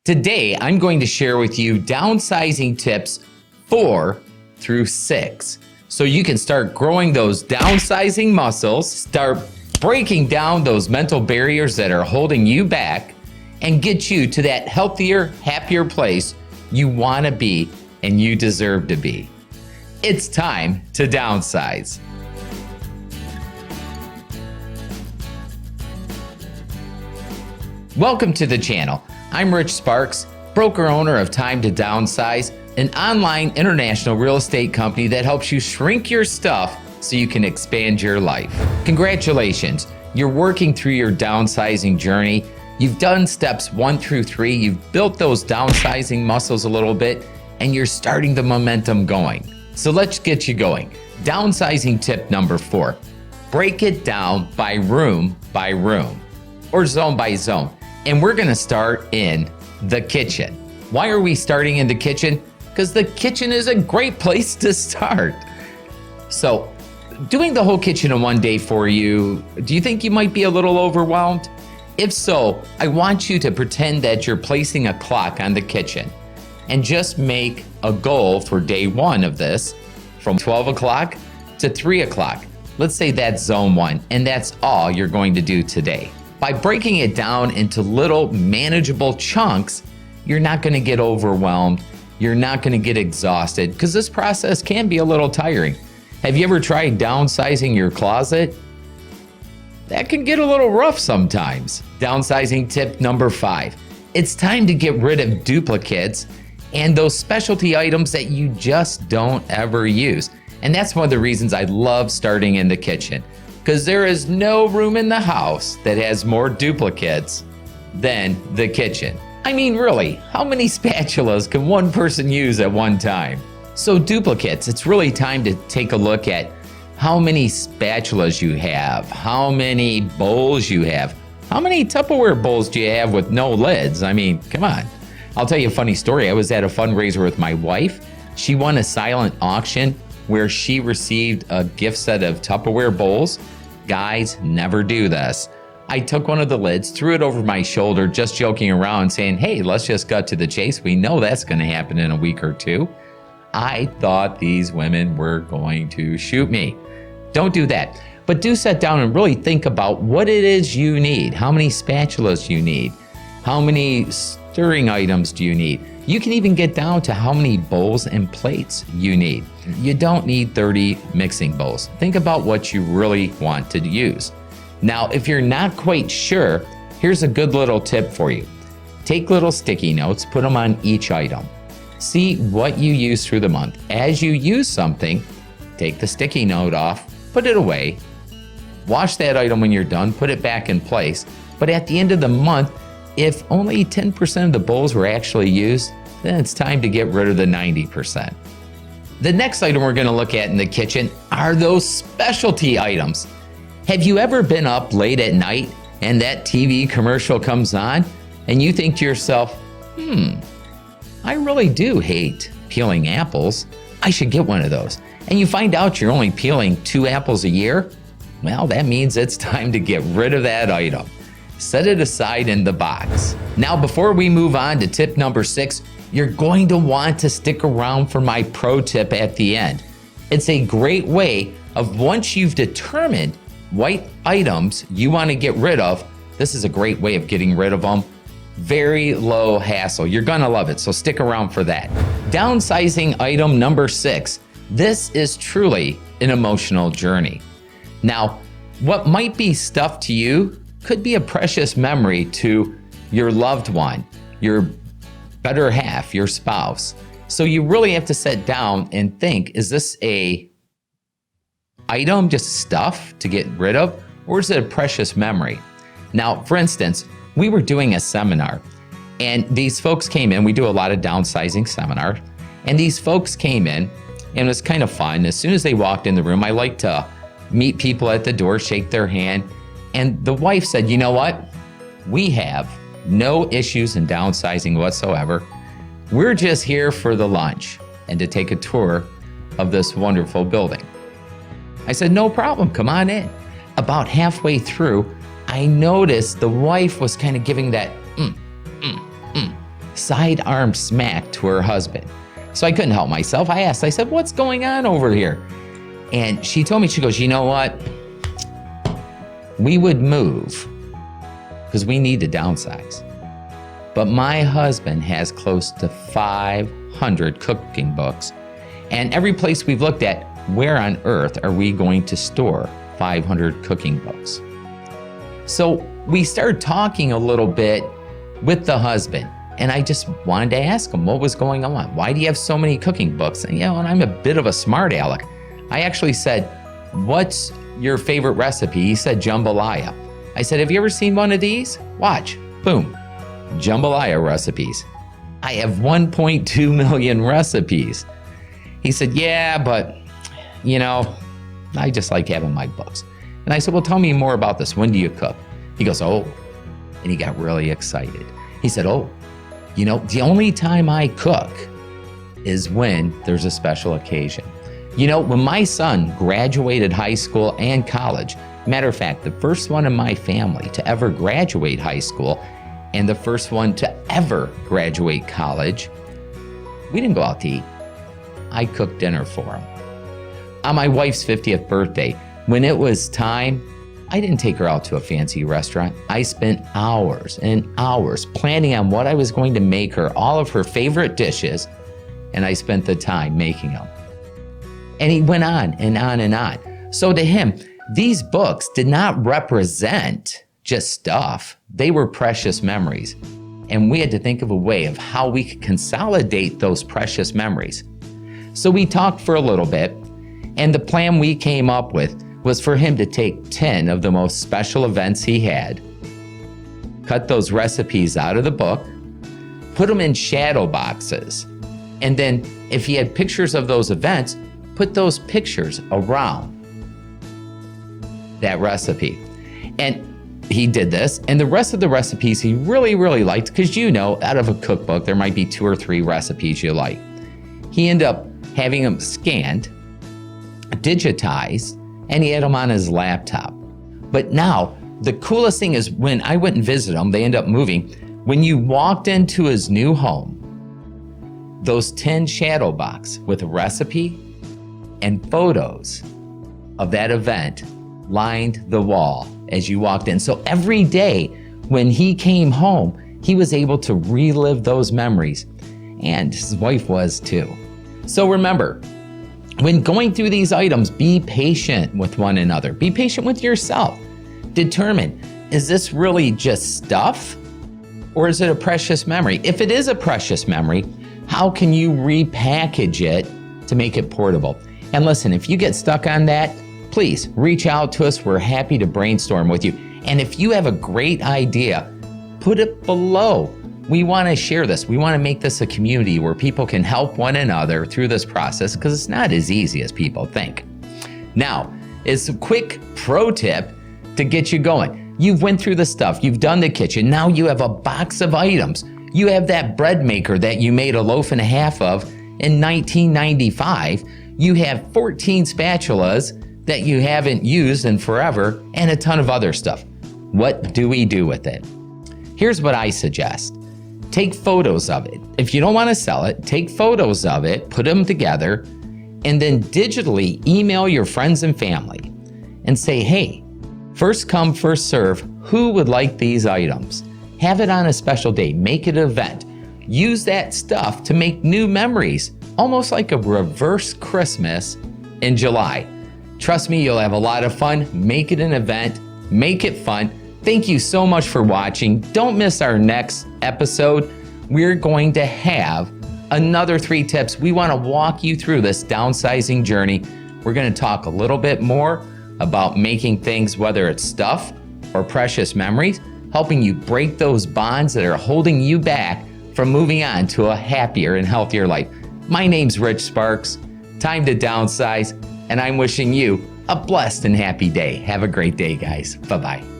Today, I'm going to share with you downsizing tips 4 through 6. So you can start growing those downsizing muscles, start breaking down those mental barriers that are holding you back, and get you to that healthier, happier place you want to be and you deserve to be. It's time to downsize. Welcome to the channel. I'm Rich Sparks, broker owner of Time to Downsize, an online international real estate company that helps you shrink your stuff so you can expand your life. Congratulations, you're working through your downsizing journey. You've done steps 1 through 3, you've built those downsizing muscles a little bit, and you're starting the momentum going. So let's get you going. Downsizing tip number 4, break it down by room or zone by zone. And we're gonna start in the kitchen. Why are we starting in the kitchen? Because the kitchen is a great place to start. So doing the whole kitchen in one day for you, do you think you might be a little overwhelmed? If so, I want you to pretend that you're placing a clock on the kitchen and just make a goal for day 1 of this from 12 o'clock to 3 o'clock. Let's say that's zone 1, and that's all you're going to do today. By breaking it down into little manageable chunks, you're not gonna get overwhelmed, you're not gonna get exhausted, because this process can be a little tiring. Have you ever tried downsizing your closet? That can get a little rough sometimes. Downsizing tip number 5. It's time to get rid of duplicates and those specialty items that you just don't ever use. And that's one of the reasons I love starting in the kitchen, because there is no room in the house that has more duplicates than the kitchen. I mean, really, how many spatulas can one person use at one time? So duplicates, it's really time to take a look at how many spatulas you have, how many bowls you have, how many Tupperware bowls do you have with no lids? I mean, come on. I'll tell you a funny story. I was at a fundraiser with my wife. She won a silent auction where she received a gift set of Tupperware bowls. Guys, never do this. I took one of the lids, threw it over my shoulder, just joking around saying, hey, let's just cut to the chase. We know that's gonna happen in a week or 2. I thought these women were going to shoot me. Don't do that, but do sit down and really think about what it is you need. How many spatulas you need? How many stirring items do you need? You can even get down to how many bowls and plates you need. You don't need 30 mixing bowls. Think about what you really want to use. Now, if you're not quite sure, here's a good little tip for you. Take little sticky notes, put them on each item. See what you use through the month. As you use something, take the sticky note off, put it away, wash that item when you're done, put it back in place. But at the end of the month, if only 10% of the bowls were actually used, then it's time to get rid of the 90%. The next item we're gonna look at in the kitchen are those specialty items. Have you ever been up late at night and that TV commercial comes on and you think to yourself, I really do hate peeling apples. I should get one of those. And you find out you're only peeling 2 apples a year? Well, that means it's time to get rid of that item. Set it aside in the box. Now, before we move on to tip number 6, you're going to want to stick around for my pro tip at the end. It's a great way of, once you've determined what items you want to get rid of, this is a great way of getting rid of them. Very low hassle. You're gonna love it, so stick around for that. Downsizing item number 6. This is truly an emotional journey. Now, what might be stuff to you could be a precious memory to your loved one, your better half, your spouse. So you really have to sit down and think, is this a item, just stuff to get rid of, or is it a precious memory? Now, for instance, we were doing a seminar and these folks came in. We do a lot of downsizing seminars, and these folks came in and it was kind of fun. As soon as they walked in the room, I like to meet people at the door, shake their hand. And the wife said, you know what? We have no issues in downsizing whatsoever. We're just here for the lunch and to take a tour of this wonderful building. I said, no problem, come on in. About halfway through, I noticed the wife was kind of giving that sidearm smack to her husband. So I couldn't help myself. I asked, I said, what's going on over here? And she told me, she goes, you know what? We would move because we need to downsize. But my husband has close to 500 cooking books. And every place we've looked at, where on earth are we going to store 500 cooking books? So we started talking a little bit with the husband. And I just wanted to ask him what was going on. Why do you have so many cooking books? And and I'm a bit of a smart aleck. I actually said, what's your favorite recipe? He said jambalaya. I said, have you ever seen one of these? Watch, boom, jambalaya recipes. I have 1.2 million recipes. He said, yeah, but I just like having my books. And I said, well, tell me more about this. When do you cook? He goes, oh, and he got really excited. He said, oh, the only time I cook is when there's a special occasion. When my son graduated high school and college, matter of fact, the first one in my family to ever graduate high school and the first one to ever graduate college, we didn't go out to eat. I cooked dinner for him. On my wife's 50th birthday, when it was time, I didn't take her out to a fancy restaurant. I spent hours and hours planning on what I was going to make her, all of her favorite dishes, and I spent the time making them. And he went on and on and on. So to him, these books did not represent just stuff. They were precious memories. And we had to think of a way of how we could consolidate those precious memories. So we talked for a little bit, and the plan we came up with was for him to take 10 of the most special events he had, cut those recipes out of the book, put them in shadow boxes, and then if he had pictures of those events, put those pictures around that recipe. And he did this, and the rest of the recipes he really, really liked, because out of a cookbook, there might be 2 or 3 recipes you like. He ended up having them scanned, digitized, and he had them on his laptop. But now, the coolest thing is when I went and visited him, they ended up moving. When you walked into his new home, those 10 shadow boxes with a recipe and photos of that event lined the wall as you walked in. So every day when he came home, he was able to relive those memories, and his wife was too. So remember, when going through these items, be patient with one another. Be patient with yourself. Determine, is this really just stuff, or is it a precious memory? If it is a precious memory, how can you repackage it to make it portable? And listen, if you get stuck on that, please reach out to us. We're happy to brainstorm with you. And if you have a great idea, put it below. We want to share this. We want to make this a community where people can help one another through this process, because it's not as easy as people think. Now, it's a quick pro tip to get you going. You've went through the stuff. You've done the kitchen. Now you have a box of items. You have that bread maker that you made a loaf and a half of in 1995. You have 14 spatulas that you haven't used in forever, and a ton of other stuff. What do we do with it? Here's what I suggest. Take photos of it. If you don't want to sell it, take photos of it, put them together, and then digitally email your friends and family and say, hey, first come, first serve, who would like these items? Have it on a special day, make it an event. Use that stuff to make new memories, almost like a reverse Christmas in July. Trust me, you'll have a lot of fun. Make it an event, make it fun. Thank you so much for watching. Don't miss our next episode. We're going to have another 3 tips. We want to walk you through this downsizing journey. We're going to talk a little bit more about making things, whether it's stuff or precious memories, helping you break those bonds that are holding you back from moving on to a happier and healthier life. My name's Rich Sparks. Time to downsize, and I'm wishing you a blessed and happy day. Have a great day, guys. Bye-bye.